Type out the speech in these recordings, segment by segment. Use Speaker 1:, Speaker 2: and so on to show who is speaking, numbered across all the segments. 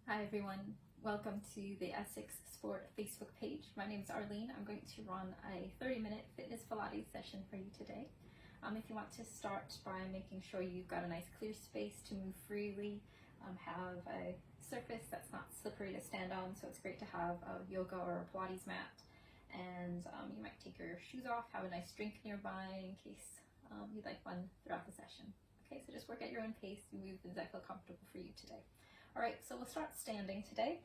Speaker 1: Hi everyone, welcome to the Essex Sport Facebook page. My name is Arlene. I'm going to run a 30-minute fitness Pilates session for you today. If you want to start by making sure you've got a nice clear space to move freely, have a surface that's not slippery to stand on, so it's great to have a yoga or a Pilates mat, and you might take your shoes off, have a nice drink nearby in case you'd like one throughout the session. Okay, so just work at your own pace, move things that feel comfortable for you today. All right, so we'll start standing today.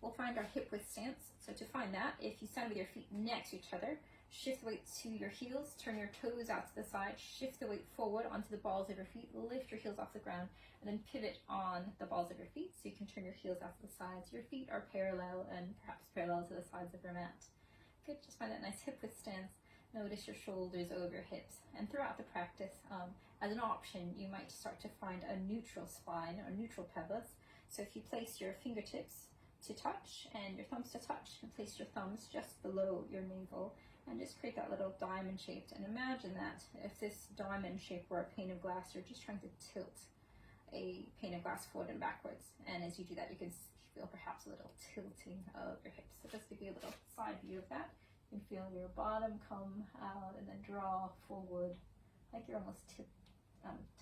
Speaker 1: We'll find our hip width stance. So to find that, if you stand with your feet next to each other, shift the weight to your heels, turn your toes out to the side, shift the weight forward onto the balls of your feet, lift your heels off the ground, and then pivot on the balls of your feet. So you can turn your heels out to the sides. Your feet are parallel and perhaps parallel to the sides of your mat. Good, just find that nice hip width stance. Notice your shoulders over your hips. And throughout the practice, as an option, you might start to find a neutral spine or neutral pelvis. So if you place your fingertips to touch and your thumbs to touch, and place your thumbs just below your navel and just create that little diamond shape. And imagine that if this diamond shape were a pane of glass, you're just trying to tilt a pane of glass forward and backwards. And as you do that, you can feel perhaps a little tilting of your hips. So just to give you a little side view of that, you can feel your bottom come out and then draw forward, like you're almost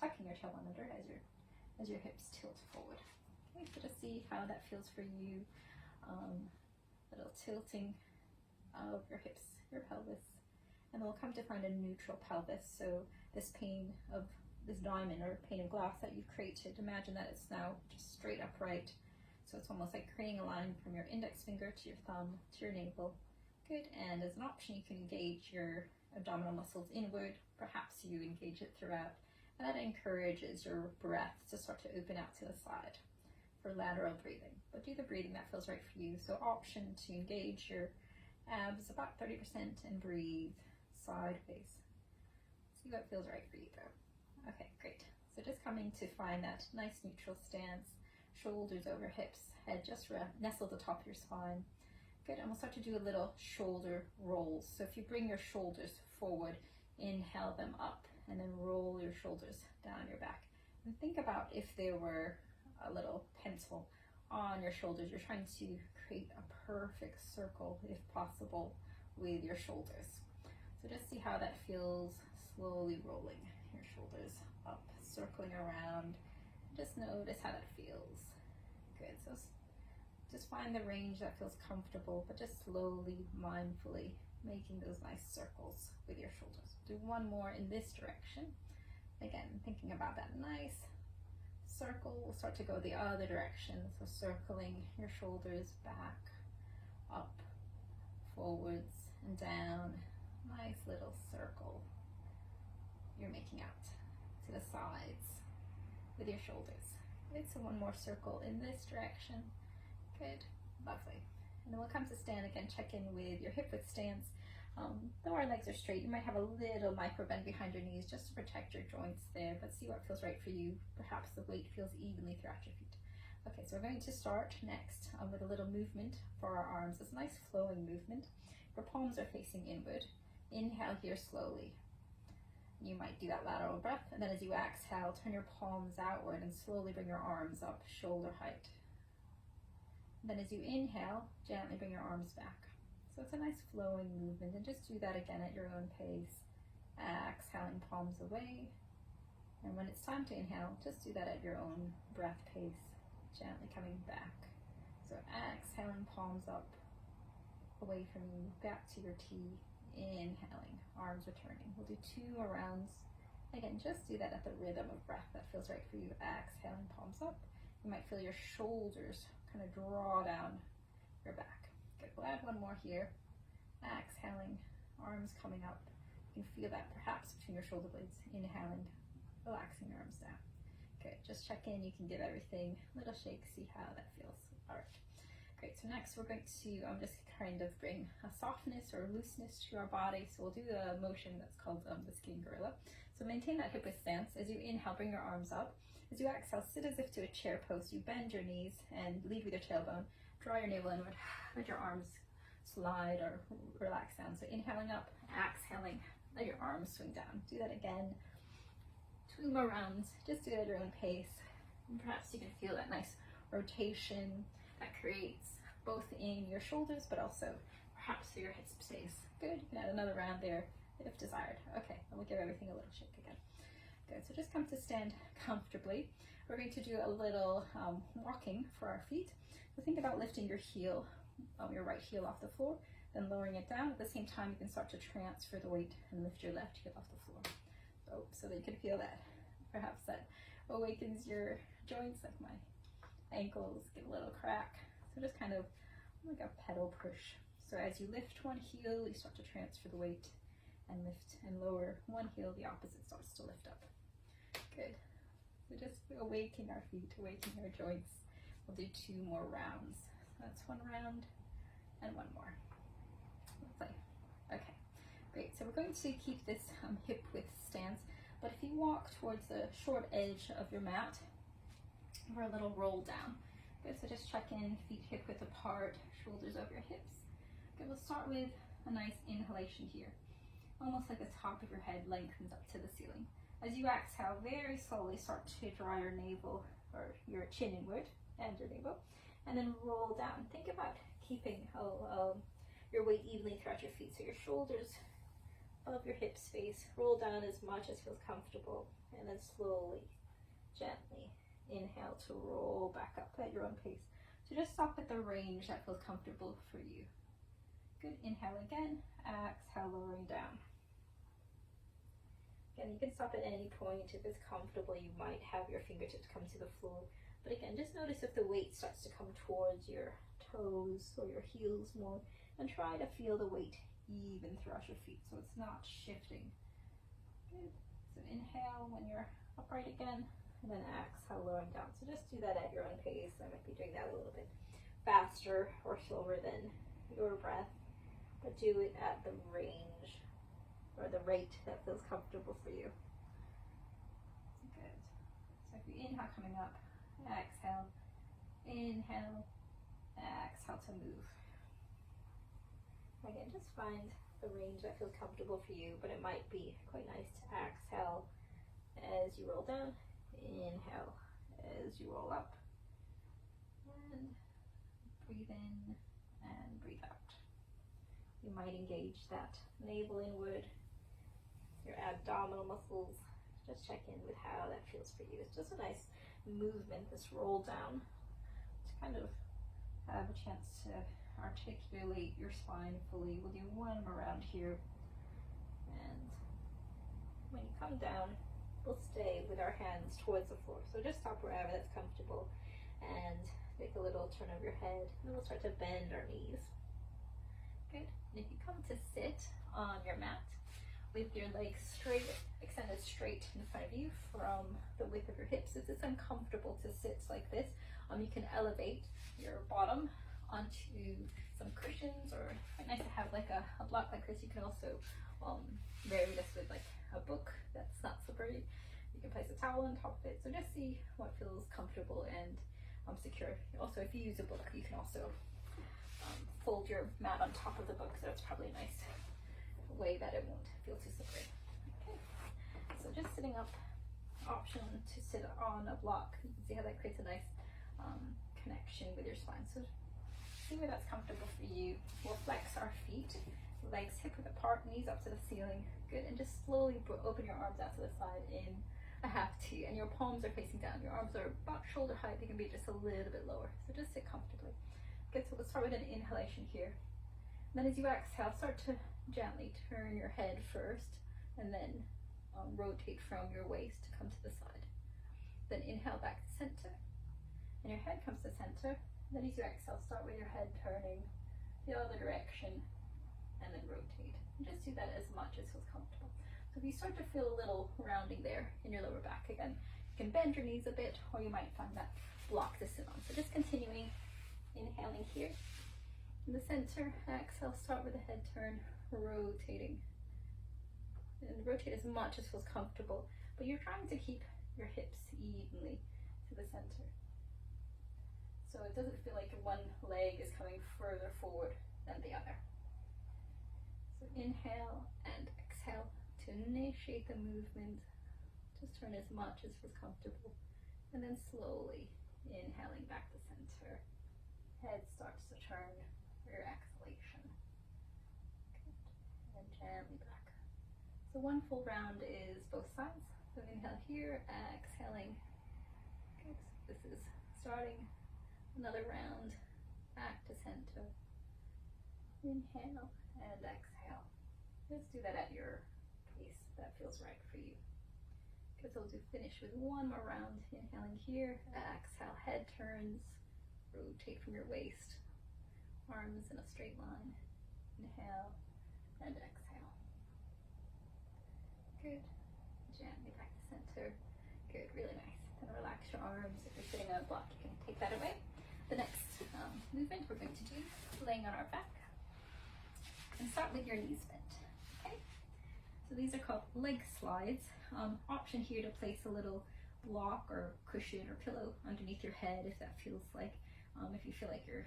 Speaker 1: tucking your tailbone under as your hips tilt forward. Okay, so just see how that feels for you. Little tilting of your hips, your pelvis. And then we'll come to find a neutral pelvis. So this pane of this diamond or pane of glass that you've created, imagine that it's now just straight upright. So it's almost like creating a line from your index finger to your thumb to your navel. Good, and as an option, you can engage your abdominal muscles inward. Perhaps you engage it throughout, and that encourages your breath to start to open out to the side for lateral breathing. But do the breathing that feels right for you. So option to engage your abs about 30% and breathe sideways. See what feels right for you though. Okay, great. So just coming to find that nice neutral stance, shoulders over hips, head just nestled atop your spine. Good, and we'll start to do a little shoulder rolls. So if you bring your shoulders forward, inhale them up, and then roll your shoulders down your back. And think about if there were a little pencil on your shoulders. You're trying to create a perfect circle, if possible, with your shoulders. So just see how that feels, slowly rolling your shoulders up, circling around. Just notice how that feels. Good, so just find the range that feels comfortable, but just slowly, mindfully making those nice circles with your shoulders. Do one more in this direction. Again, thinking about that nice circle. We'll start to go the other direction. So circling your shoulders back, up, forwards, and down. Nice little circle you're making out to the sides with your shoulders. Good, so one more circle in this direction. Good, lovely. And then we'll come to stand again, check in with your hip width stance. Though our legs are straight, you might have a little micro bend behind your knees just to protect your joints there, but see what feels right for you. Perhaps the weight feels evenly throughout your feet. Okay, so we're going to start next with a little movement for our arms. It's a nice flowing movement. Your palms are facing inward. Inhale here slowly. You might do that lateral breath, and then as you exhale, turn your palms outward and slowly bring your arms up, shoulder height. Then as you inhale, gently bring your arms back. So it's a nice flowing movement, and just do that again at your own pace. Exhaling, palms away. And when it's time to inhale, just do that at your own breath pace, gently coming back. So exhaling, palms up, away from you, back to your T. Inhaling, arms returning. We'll do 2 more rounds. Again, just do that at the rhythm of breath that feels right for you. Exhaling, palms up. You might feel your shoulders kind of draw down your back. Good, we'll add one more here. Exhaling, arms coming up. You can feel that perhaps between your shoulder blades. Inhaling, relaxing your arms down. Good, just check in. You can give everything a little shake, see how that feels. All right, great. So next we're going to just kind of bring a softness or looseness to our body. So we'll do a motion that's called the skiing gorilla. So maintain that hip width stance. As you inhale, bring your arms up. As you exhale, sit as if to a chair pose. You bend your knees and lead with your tailbone. Draw your navel inward. Let your arms slide or relax down. So inhaling up, exhaling, let your arms swing down. Do that again. 2 more rounds. Just do it at your own pace. And perhaps you can feel that nice rotation that creates both in your shoulders, but also perhaps through your hip space. Good, you can add another round there if desired. Okay, and we'll give everything a little shake again. Good, so just come to stand comfortably. We're going to do a little walking for our feet. So think about lifting your heel, your right heel off the floor, then lowering it down. At the same time, you can start to transfer the weight and lift your left heel off the floor. So that you can feel that. Perhaps that awakens your joints, like my ankles get a little crack. So just kind of like a pedal push. So as you lift one heel, you start to transfer the weight and lift and lower one heel, the opposite starts to lift up. Good. So just awaken our feet, awaken our joints. We'll do 2 more rounds. So that's 1 round and 1 more. Lovely. Okay, great. So we're going to keep this hip width stance, but if you walk towards the short edge of your mat for a little roll down. Good, so just check in, feet hip width apart, shoulders over your hips. Good, we'll start with a nice inhalation here. Almost like the top of your head lengthens up to the ceiling. As you exhale, very slowly start to draw your navel or your chin inward and your navel, and then roll down. Think about keeping your weight evenly throughout your feet. So your shoulders above your hip space, roll down as much as feels comfortable, and then slowly, gently inhale to roll back up at your own pace. So just stop at the range that feels comfortable for you. Good, inhale again, exhale, lowering down. Again, you can stop at any point. If it's comfortable, you might have your fingertips come to the floor. But again, just notice if the weight starts to come towards your toes or your heels more, and try to feel the weight even throughout your feet so it's not shifting. Good. So inhale when you're upright again, and then exhale, lowering down. So just do that at your own pace. I might be doing that a little bit faster or slower than your breath, but do it at the range or the rate that feels comfortable for you. Good. So if you inhale coming up, exhale, inhale, exhale to move. Again, just find the range that feels comfortable for you, but it might be quite nice to exhale as you roll down, inhale as you roll up, and breathe in and breathe out. You might engage that navel inward, your abdominal muscles. Just check in with how that feels for you. It's just a nice movement, this roll down, to kind of have a chance to articulate your spine fully. We'll do 1 more round here, and when you come down, we'll stay with our hands towards the floor. So just stop wherever that's comfortable and take a little turn of your head, and we'll start to bend our knees. Good. And if you come to sit on your mat with your legs straight, extended straight in front of you from the width of your hips, if it's uncomfortable to sit like this, you can elevate your bottom onto some cushions, or quite nice to have like a block like this. You can also vary this with like a book that's not so pretty. You can place a towel on top of it. So just see what feels comfortable and secure. Also, if you use a book, you can also fold your mat on top of the book, so it's probably a nice way that it won't feel too slippery. Okay, so just sitting up, option to sit on a block. You can see how that creates a nice connection with your spine. So see where that's comfortable for you. We'll flex our feet, legs hip width apart, knees up to the ceiling. Good, and just slowly open your arms out to the side in a half T, and your palms are facing down. Your arms are about shoulder height. They can be just a little bit lower. So just sit comfortably. Good, so we'll start with an inhalation here. And then as you exhale, start to gently turn your head first, and then rotate from your waist to come to the side. Then inhale back to center, and your head comes to center. Then as you exhale, start with your head turning the other direction, and then rotate. And just do that as much as feels comfortable. So if you start to feel a little rounding there in your lower back again, you can bend your knees a bit, or you might find that block to sit on. So just continuing, inhaling here. In the center, exhale, start with the head turn, rotating. And rotate as much as feels comfortable, but you're trying to keep your hips evenly to the center. So it doesn't feel like one leg is coming further forward than the other. So inhale and exhale to initiate the movement. Just turn as much as feels comfortable, and then slowly Inhaling back to center. Head starts to turn for your exhalation. Good. And gently back. So one full round is both sides. So inhale here, exhaling. Good. This is starting another round. Back to center. Inhale and exhale. Let's do that at your pace that feels right for you. Good, so we'll finish with one more round. Inhaling here, exhale, head turns, rotate from your waist, arms in a straight line. Inhale and exhale. Good, gently back to center. Good, really nice. Then relax your arms. If you're sitting on a block, you can take that away. The next movement we're going to do, laying on our back. And start with your knees bent, okay? So these are called leg slides. Option here to place a little block or cushion or pillow underneath your head if that feels like, if you feel like your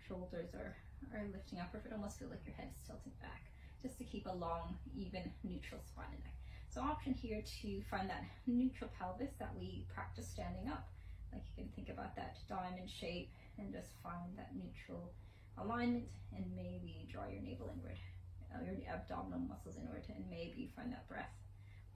Speaker 1: shoulders are lifting up, or if it almost feels like your head is tilting back, just to keep a long, even, neutral spine and neck. So option here to find that neutral pelvis that we practice standing up. Like you can think about that diamond shape and just find that neutral alignment, and maybe draw your navel inward, your abdominal muscles inward, and maybe find that breath,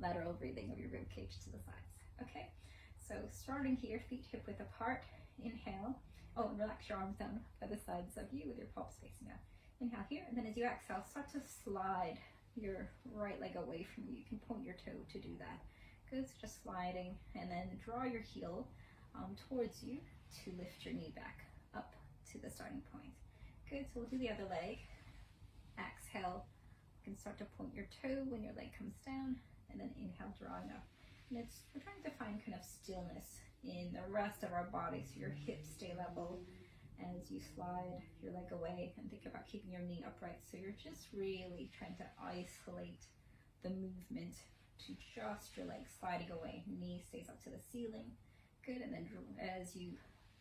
Speaker 1: lateral breathing of your rib cage to the sides. Okay, so starting here, feet hip width apart. Inhale. Oh, and relax your arms down by the sides of you with your palms facing out. Inhale here, and then as you exhale, start to slide your right leg away from you. You can point your toe to do that. Good, so just sliding, and then draw your heel towards you to lift your knee back up to the starting point. Good, so we'll do the other leg. Exhale, you can start to point your toe when your leg comes down, and then inhale, drawing up. And we're trying to find kind of stillness in the rest of our body, so your hips stay level as you slide your leg away, and think about keeping your knee upright. So you're just really trying to isolate the movement to just your leg sliding away. Knee stays up to the ceiling. Good, and then as you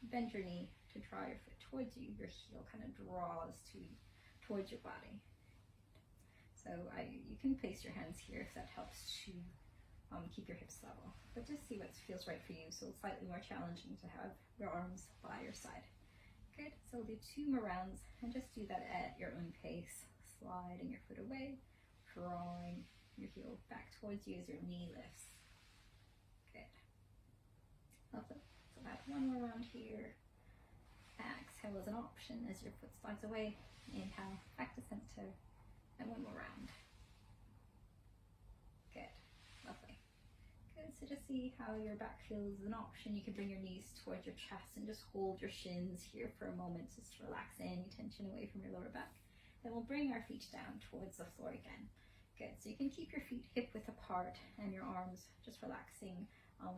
Speaker 1: bend your knee to draw your foot towards you, your heel kind of draws towards your body. So you can place your hands here if that helps to keep your hips level. But just see what feels right for you. So it's slightly more challenging to have your arms by your side. Good, so we'll do 2 more rounds, and just do that at your own pace. Sliding your foot away, drawing your heel back towards you as your knee lifts. Good. Lovely. So add 1 more round here. Exhale as an option as your foot slides away. Inhale, back to center, and 1 more round. Good, lovely. Good, so just see how your back feels as an option. You can bring your knees towards your chest and just hold your shins here for a moment, just to relax any tension away from your lower back. Then we'll bring our feet down towards the floor again. Good, so you can keep your feet hip width apart and your arms just relaxing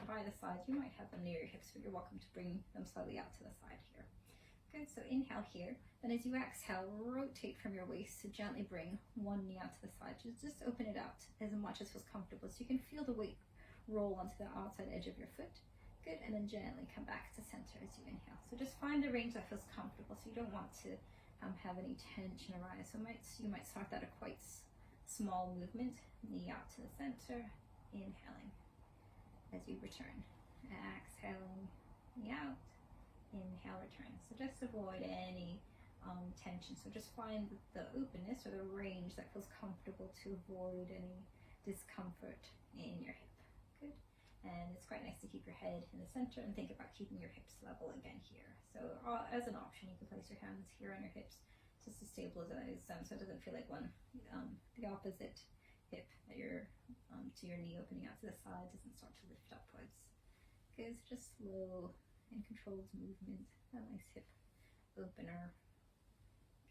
Speaker 1: by the sides. You might have them near your hips, but you're welcome to bring them slightly out to the side here. Good, so inhale here. Then as you exhale, rotate from your waist to gently bring one knee out to the side. Just open it out as much as feels comfortable, so you can feel the weight roll onto the outside edge of your foot. Good, and then gently come back to center as you inhale. So just find the range that feels comfortable, so you don't want to have any tension arise. So you might start that a quite small movement. Knee out to the center, inhaling as you return. Exhaling, knee out. Inhale, return. So just avoid any tension. So just find the openness or the range that feels comfortable to avoid any discomfort in your hip. Good. And it's quite nice to keep your head in the center and think about keeping your hips level again here. So as an option, you can place your hands here on your hips just to stabilize them, so it doesn't feel like the opposite hip at your to your knee opening out to the side doesn't start to lift upwards. Good. So just slow and controlled movement, a nice hip opener.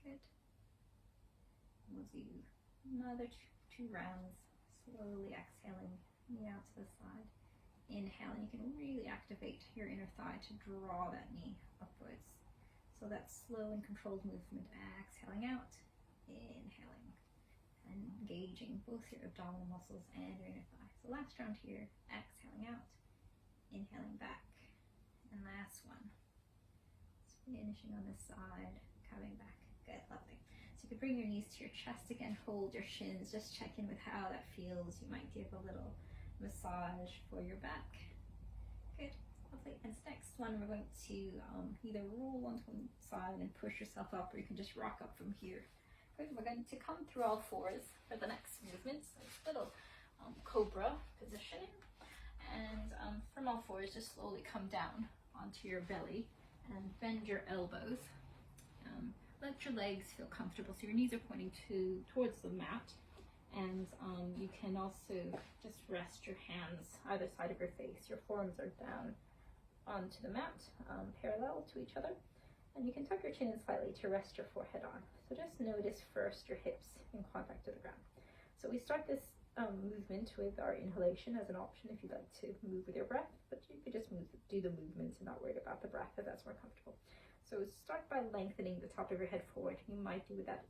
Speaker 1: Good. We'll do another 2 rounds, slowly exhaling, knee out to the side. Inhaling, you can really activate your inner thigh to draw that knee upwards. So that slow and controlled movement, exhaling out, inhaling, and engaging both your abdominal muscles and your inner thigh. So last round here, exhaling out, inhaling back. And last one. Just finishing on this side, coming back. Good, lovely. So you can bring your knees to your chest again, hold your shins, just check in with how that feels. You might give a little massage for your back. Good. Lovely. And this next one, we're going to either roll onto one side and push yourself up, or you can just rock up from here. Good. We're going to come through all fours for the next movement. So it's a little Cobra position. And from all fours, just slowly come down onto your belly and bend your elbows. Let your legs feel comfortable. So your knees are pointing towards the mat. And you can also just rest your hands either side of your face. Your forearms are down onto the mat, parallel to each other. And you can tuck your chin in slightly to rest your forehead on. So just notice first your hips in contact to the ground. So we start this movement with our inhalation as an option if you'd like to move with your breath, but you could just do the movements and not worry about the breath if that's more comfortable. So start by lengthening the top of your head forward. You might do that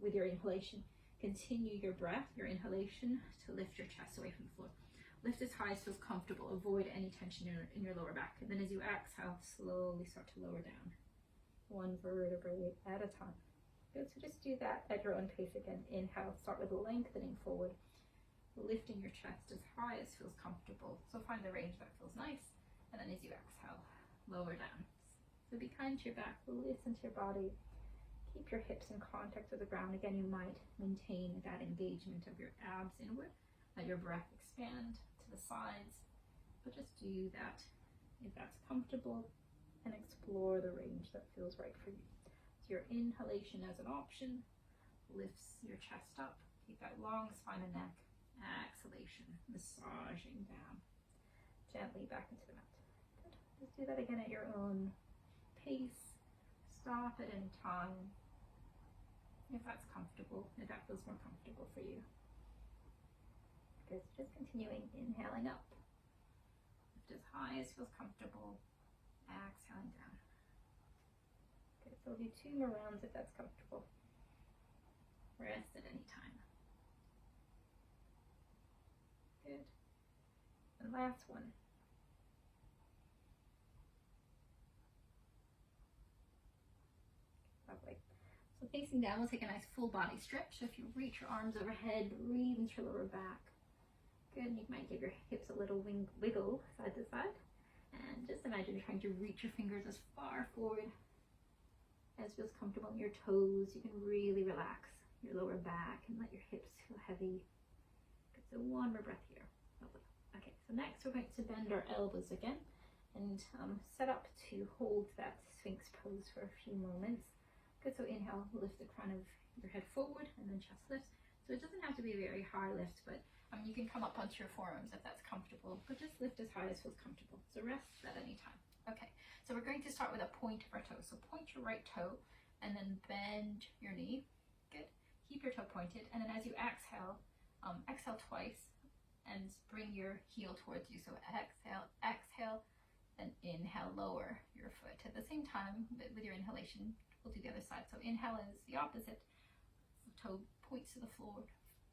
Speaker 1: with your inhalation. Continue your breath, your inhalation, to lift your chest away from the floor. Lift as high as feels comfortable. Avoid any tension in your lower back. And then as you exhale, slowly start to lower down, one vertebrae at a time. Good, so just do that at your own pace again. Inhale, start with lengthening forward, lifting your chest as high as feels comfortable. So find the range that feels nice. And then as you exhale, lower down. So be kind to your back, listen to your body. Keep your hips in contact with the ground. Again, you might maintain that engagement of your abs inward. Let your breath expand to the sides. But just do that if that's comfortable and explore the range that feels right for you. So your inhalation as an option lifts your chest up. Keep that long spine and neck. Exhalation, massaging down. Gently back into the mat. Good. Just do that again at your own pace. Stop at any time if that's comfortable, if that feels more comfortable for you. Good. Just continuing, inhaling up. Lift as high as feels comfortable. Exhaling down. Good. So we'll do 2 more rounds if that's comfortable. Rest at any time. Good. And last one. Lovely. So facing down, we'll take a nice full body stretch. So if you reach your arms overhead, breathe into your lower back. Good. And you might give your hips a little wiggle side to side. And just imagine trying to reach your fingers as far forward as feels comfortable in your toes. You can really relax your lower back and let your hips feel heavy. Good. So one more breath here. Lovely. Okay, so next we're going to bend our elbows again and set up to hold that Sphinx pose for a few moments. Good, so inhale, lift the crown of your head forward and then chest lifts. So it doesn't have to be a very high lift, but you can come up onto your forearms if that's comfortable, but just lift as high as feels comfortable. So rest at any time. Okay, so we're going to start with a point of our toe. So point your right toe and then bend your knee. Good, keep your toe pointed. And then as you exhale, exhale twice and bring your heel towards you. So exhale, exhale, and inhale, lower your foot. At the same time, with your inhalation, we'll do the other side. So inhale is the opposite. The toe points to the floor,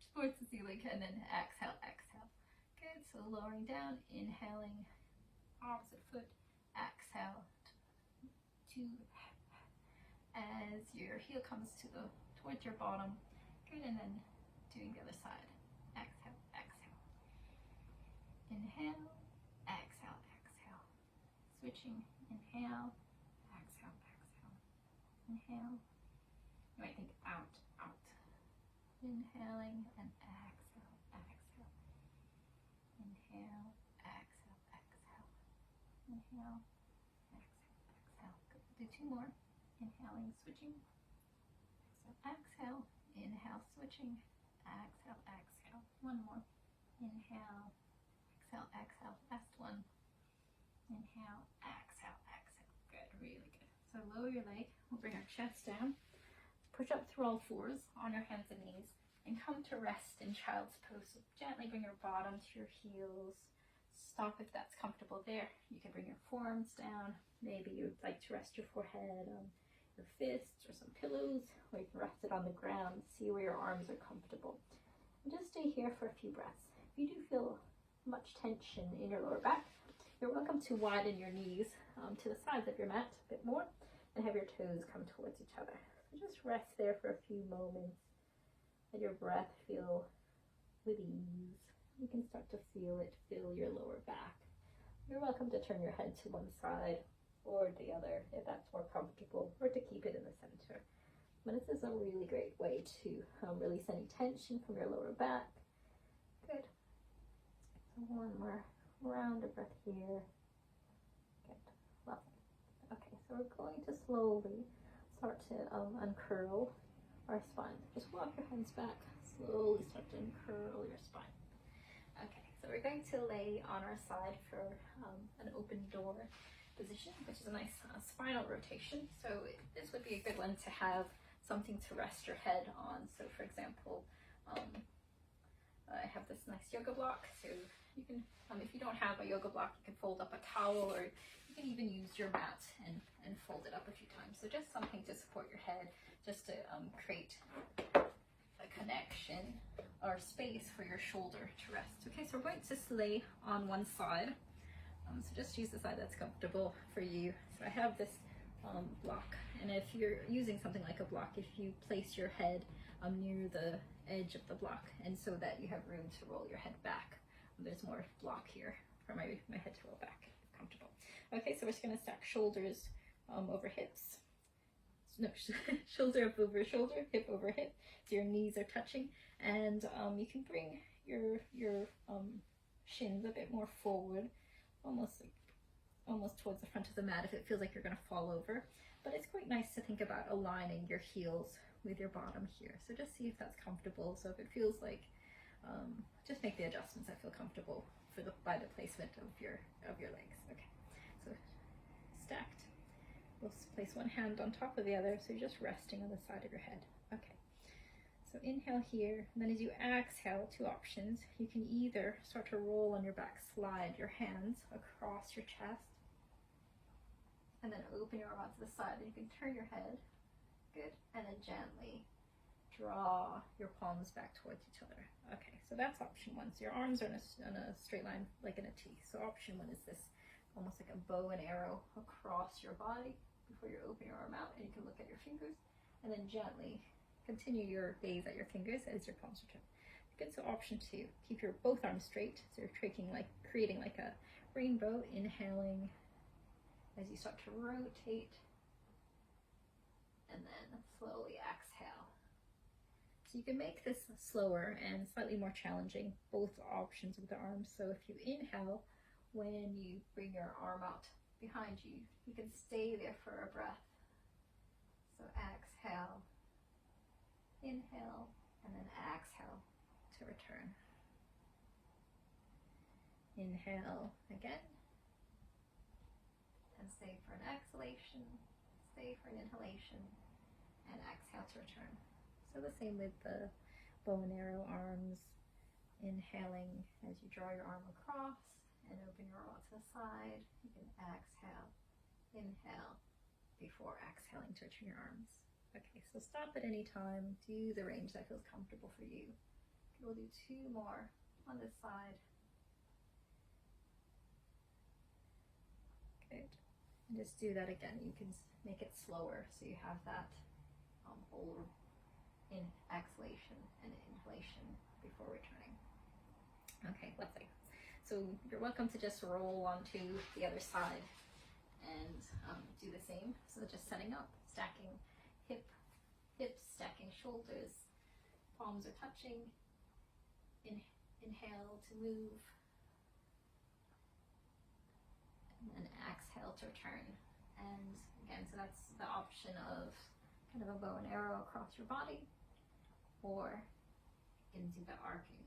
Speaker 1: towards the ceiling, and then exhale, exhale. Good, so lowering down, inhaling, opposite foot, exhale, 2, as your heel comes towards your bottom. Good, and then doing the other side. Exhale, exhale. Inhale, exhale, exhale. Switching, inhale, exhale, exhale. Inhale. You might think out, out. Inhaling and exhale, exhale. Inhale, exhale, exhale. Inhale, exhale, exhale. Good. Do 2 more. Inhaling, switching. Exhale, exhale. Inhale, switching. Exhale, exhale. 1 more. Inhale, exhale, exhale. Last one. Inhale, exhale, exhale. Good, really good. So lower your leg. We'll bring our chest down. Push up through all fours on your hands and knees and come to rest in child's pose. So gently bring your bottom to your heels. Stop if that's comfortable there. You can bring your forearms down. Maybe you'd like to rest your forehead on your fists or some pillows, or you can rest it on the ground. See where your arms are comfortable. And just stay here for a few breaths. If you do feel much tension in your lower back, you're welcome to widen your knees to the sides of your mat a bit more and have your toes come towards each other. So just rest there for a few moments. Let your breath feel with ease. You can start to feel it fill your lower back. You're welcome to turn your head to one side or the other if that's more comfortable, or to keep it in the center. But this is a really great way to release any tension from your lower back. Good. So one more round of breath here. Good. Lovely. Okay, so we're going to slowly start to uncurl our spine. Just walk your hands back. Slowly start to uncurl your spine. Okay, so we're going to lay on our side for an open door position, which is a nice spinal rotation. So this would be a good one to have something to rest your head on. So for example, I have this nice yoga block, so you can, if you don't have a yoga block, you can fold up a towel, or you can even use your mat and fold it up a few times. So just something to support your head, just to create a connection or space for your shoulder to rest. Okay, so we're going to lay on one side. So just use the side that's comfortable for you. So I have this block, and if you're using something like a block, if you place your head near the edge of the block, and so that you have room to roll your head back, there's more block here for my head to roll back. Comfortable. Okay, so we're just going to stack shoulders over hips. No, shoulder up over shoulder, hip over hip, so your knees are touching, and you can bring your shins a bit more forward, almost towards the front of the mat if it feels like you're going to fall over. But it's quite nice to think about aligning your heels with your bottom here. So just see if that's comfortable. So if it feels like, just make the adjustments that feel comfortable by the placement of your legs. Okay, so stacked. We'll place one hand on top of the other, so you're just resting on the side of your head. Okay, so inhale here, and then as you exhale, two options. You can either start to roll on your back, slide your hands across your chest, and then open your arm out to the side, and you can turn your head. Good, and then gently draw your palms back towards each other. Okay, so that's option one. So your arms are in a straight line, like in a T. So option one is this, almost like a bow and arrow across your body before you open your arm out, and you can look at your fingers, and then gently continue your gaze at your fingers as your palms return. Good, so option two, keep your both arms straight, so you're creating like a rainbow, inhaling as you start to rotate, and then slowly exhale. So you can make this slower and slightly more challenging, both options with the arms. So if you inhale, when you bring your arm out behind you, you can stay there for a breath. So exhale, inhale, and then exhale to return. Inhale again, and stay for an exhalation, stay for an inhalation, and exhale to return. So the same with the bow and arrow arms, inhaling as you draw your arm across and open your arm out to the side. You can exhale, inhale, before exhaling to return your arms. Okay, so stop at any time, do the range that feels comfortable for you. We'll do two more on this side. Good. And just do that again. You can make it slower so you have that whole exhalation and inhalation before returning. Okay, lovely. So you're welcome to just roll onto the other side and do the same. So just setting up, stacking hips, stacking shoulders, palms are touching. Inhale to move, and then exhale to return. And again, so that's the option of kind of a bow and arrow across your body, or you can do the arcing.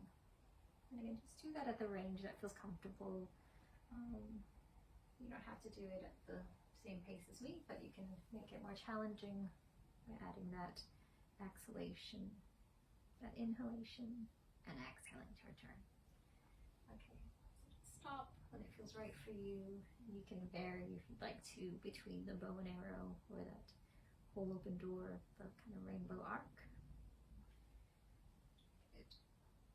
Speaker 1: And again, just do that at the range that feels comfortable. You don't have to do it at the same pace as me, but you can make it more challenging by adding that exhalation, that inhalation, and exhaling to return. Okay, so stop when it feels right for you. You can vary if you'd like to between the bow and arrow or that whole open door, the kind of rainbow arc. Good.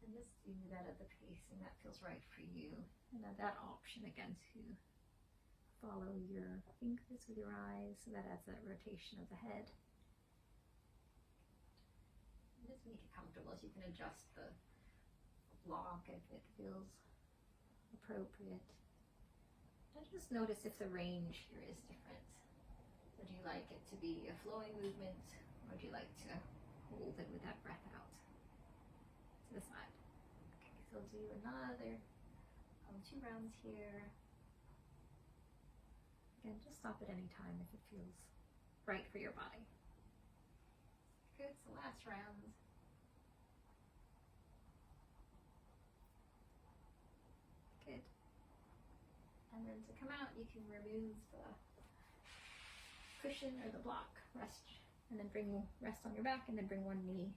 Speaker 1: And just do that at the pacing that feels right for you. And then that option again to follow your fingers with your eyes, so that adds that rotation of the head. And just make it comfortable, so you can adjust the block if it feels appropriate. And just notice if the range here is different. Would you like it to be a flowing movement, or would you like to hold it with that breath out to the side? Okay, so do another 2 rounds here. Again, just stop at any time if it feels right for your body. Good, so last round. Good. And then to come out, you can remove the cushion or the block, rest, and then rest on your back, and then bring one knee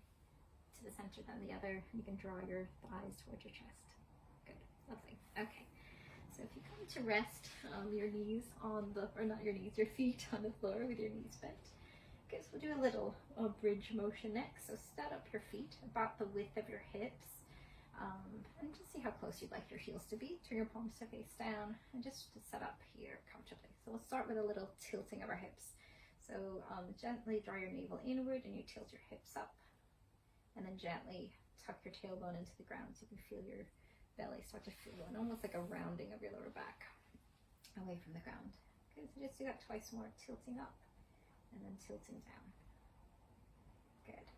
Speaker 1: to the center, then the other. You can draw your thighs towards your chest. Good, lovely. Okay, so if you come to rest, your knees on the, or not your knees, your feet on the floor with your knees bent. Okay, so we'll do a little bridge motion next. So set up your feet about the width of your hips, and just see how close you'd like your heels to be. Turn your palms to face down, and just to set up here comfortably. So we'll start with a little tilting of our hips. So gently draw your navel inward, and you tilt your hips up, and then gently tuck your tailbone into the ground so you can feel your belly start to feel, and almost like a rounding of your lower back away from the ground. Okay, so just do that twice more, tilting up and then tilting down. Good.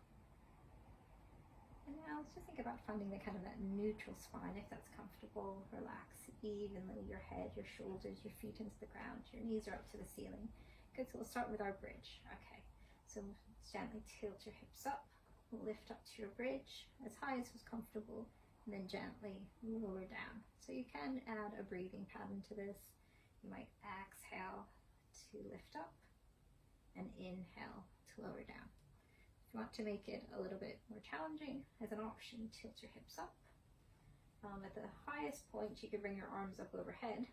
Speaker 1: And now let's just think about finding the kind of that neutral spine, if that's comfortable. Relax evenly your head, your shoulders, your feet into the ground. Your knees are up to the ceiling. Good, so we'll start with our bridge. Okay, so gently tilt your hips up, lift up to your bridge as high as was comfortable, and then gently lower down. So you can add a breathing pattern to this. You might exhale to lift up and inhale to lower down. If you want to make it a little bit more challenging, as an option, tilt your hips up. At the highest point, you could bring your arms up overhead,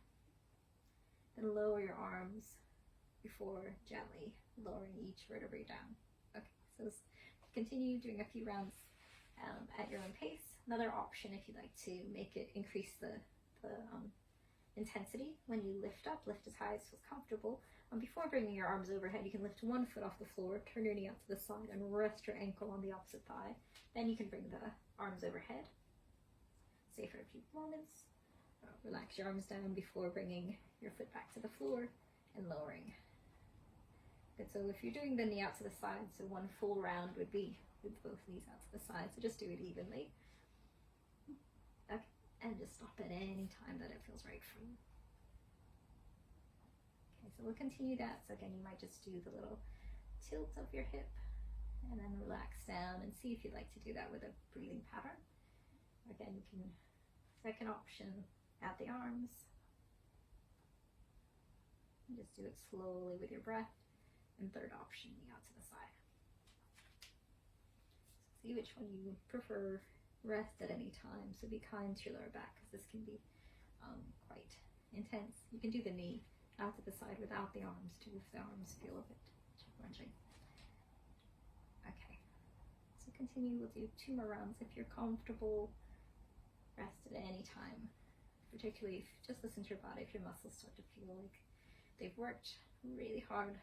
Speaker 1: then lower your arms before gently lowering each vertebrae down. Okay, so continue doing a few rounds at your own pace. Another option, if you'd like to make it increase the intensity, when you lift up, lift as high as feels comfortable. Before bringing your arms overhead, you can lift one foot off the floor, turn your knee out to the side, and rest your ankle on the opposite thigh. Then you can bring the arms overhead. Stay for a few moments. Relax your arms down before bringing your foot back to the floor and lowering. Good, so if you're doing the knee out to the side, so one full round would be with both knees out to the side, so just do it evenly. Okay, and just stop at any time that it feels right for you. Okay, so we'll continue that. So again, you might just do the little tilt of your hip and then relax down, and see if you'd like to do that with a breathing pattern. Again, you can, second option, add the arms. And just do it slowly with your breath. And third option, knee out to the side. So see which one you prefer. Rest at any time, so be kind to your lower back, because this can be quite intense. You can do the knee out to the side without the arms too, if the arms feel a bit challenging. Okay, so continue. We'll do 2 more rounds if you're comfortable. Rest at any time, particularly if just listen to your body. If your muscles start to feel like they've worked really hard,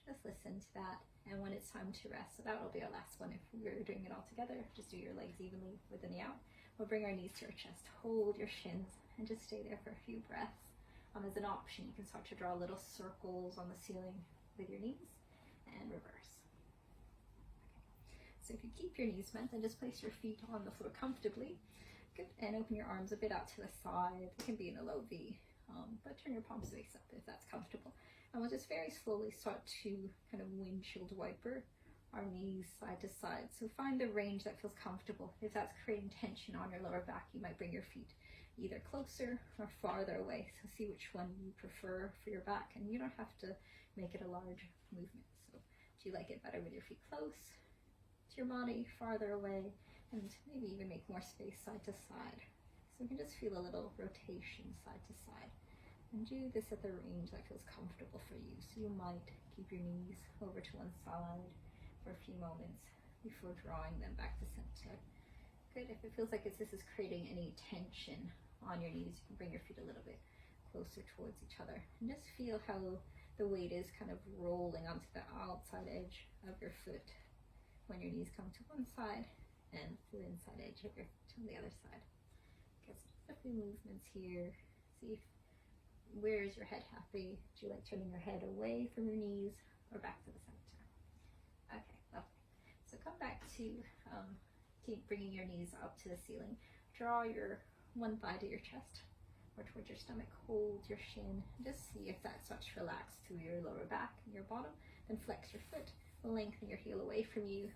Speaker 1: just listen to that. And when it's time to rest, so that will be our last one. If we're doing it all together, just do your legs evenly with the knee out. We'll bring our knees to our chest, hold your shins, and just stay there for a few breaths. As an option, you can start to draw little circles on the ceiling with your knees and reverse. Okay. So if you keep your knees bent, then just place your feet on the floor comfortably. Good, and open your arms a bit out to the side. It can be in a low V, but turn your palms face up if that's comfortable. And we'll just very slowly start to kind of windshield wiper our knees side to side. So find the range that feels comfortable. If that's creating tension on your lower back, you might bring your feet either closer or farther away. So see which one you prefer for your back, and you don't have to make it a large movement. So do you like it better with your feet close to your body, farther away, and maybe even make more space side to side. So you can just feel a little rotation side to side. And do this at the range that feels comfortable for you. So you might keep your knees over to one side for a few moments before drawing them back to center. Good. If it feels like this is creating any tension on your knees, you can bring your feet a little bit closer towards each other. And just feel how the weight is kind of rolling onto the outside edge of your foot when your knees come to one side and the inside edge of your foot to the other side. Okay, so just a few movements here. See if Where is your head happy? Do you like turning your head away from your knees or back to the center? Okay, lovely. So come back to, keep bringing your knees up to the ceiling. Draw your one thigh to your chest or towards your stomach. Hold your shin. Just see if that starts to relax through your lower back and your bottom. Then flex your foot. Lengthen your heel away from you.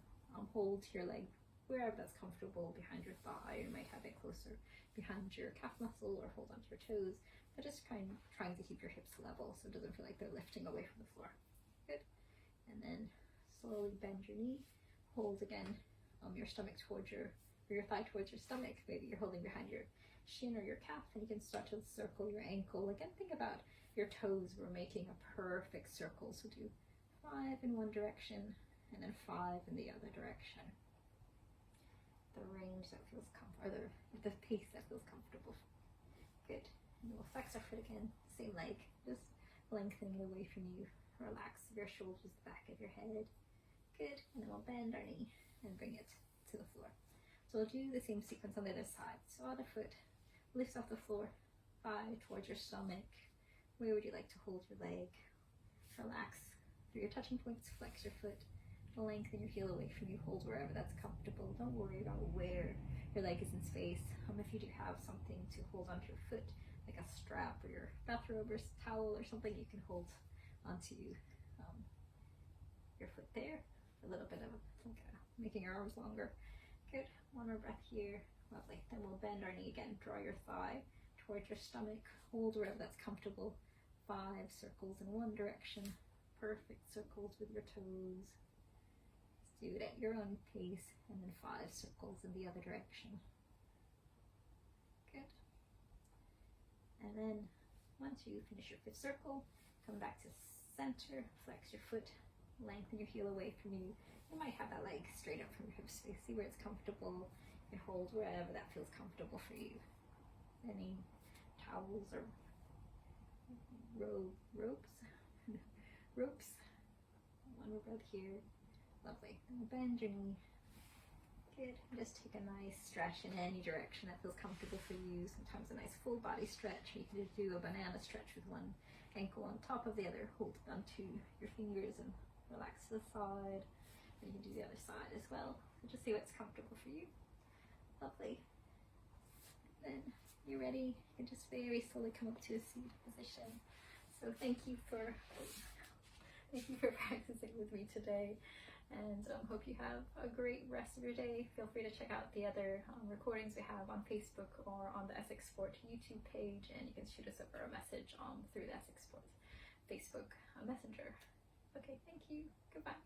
Speaker 1: Hold your leg wherever that's comfortable, behind your thigh. You might have it closer behind your calf muscle or hold onto your toes. But just trying to keep your hips level so it doesn't feel like they're lifting away from the floor. Good. And then slowly bend your knee. Hold again your stomach towards your thigh towards your stomach. Maybe you're holding behind your shin or your calf, and you can start to circle your ankle. Again, think about your toes. We're making a perfect circle. So do 5 in one direction and then 5 in the other direction. The range that feels comfortable, or the pace that feels comfortable. Good. And we'll flex our foot again. Same leg, just lengthening it away from you. Relax your shoulders, the back of your head. Good. And then we'll bend our knee and bring it to the floor. So we'll do the same sequence on the other side. So other foot lifts off the floor, thigh towards your stomach. Where would you like to hold your leg? Relax through your touching points. Flex your foot. Lengthen your heel away from you. Hold wherever that's comfortable. Don't worry about where your leg is in space. If you do have something to hold onto your foot, like a strap or your bathrobe or towel or something, you can hold onto your foot there. A little bit of making your arms longer. Good. One more breath here. Lovely. Then we'll bend our knee again. Draw your thigh towards your stomach. Hold wherever that's comfortable. 5 circles in one direction. Perfect circles with your toes. Do it at your own pace, and then 5 circles in the other direction. Good. And then once you finish your 5th circle, come back to center, flex your foot, lengthen your heel away from you. You might have that leg straight up from your hip space. See where it's comfortable and hold wherever that feels comfortable for you. Any towels or ropes. One more breath here. Lovely. And bend your knee. Good. Just take a nice stretch in any direction that feels comfortable for you. Sometimes a nice full body stretch. You can do a banana stretch with one ankle on top of the other. Hold it onto your fingers and relax to the side. And you can do the other side as well. So just see what's comfortable for you. Lovely. Then you're ready. You can just very slowly come up to a seated position. So thank you for practicing with me today. And hope you have a great rest of your day. Feel free to check out the other recordings we have on Facebook or on the Essex Sport YouTube page, and you can shoot us over a message through the Essex Sport Facebook Messenger. Okay, thank you. Goodbye.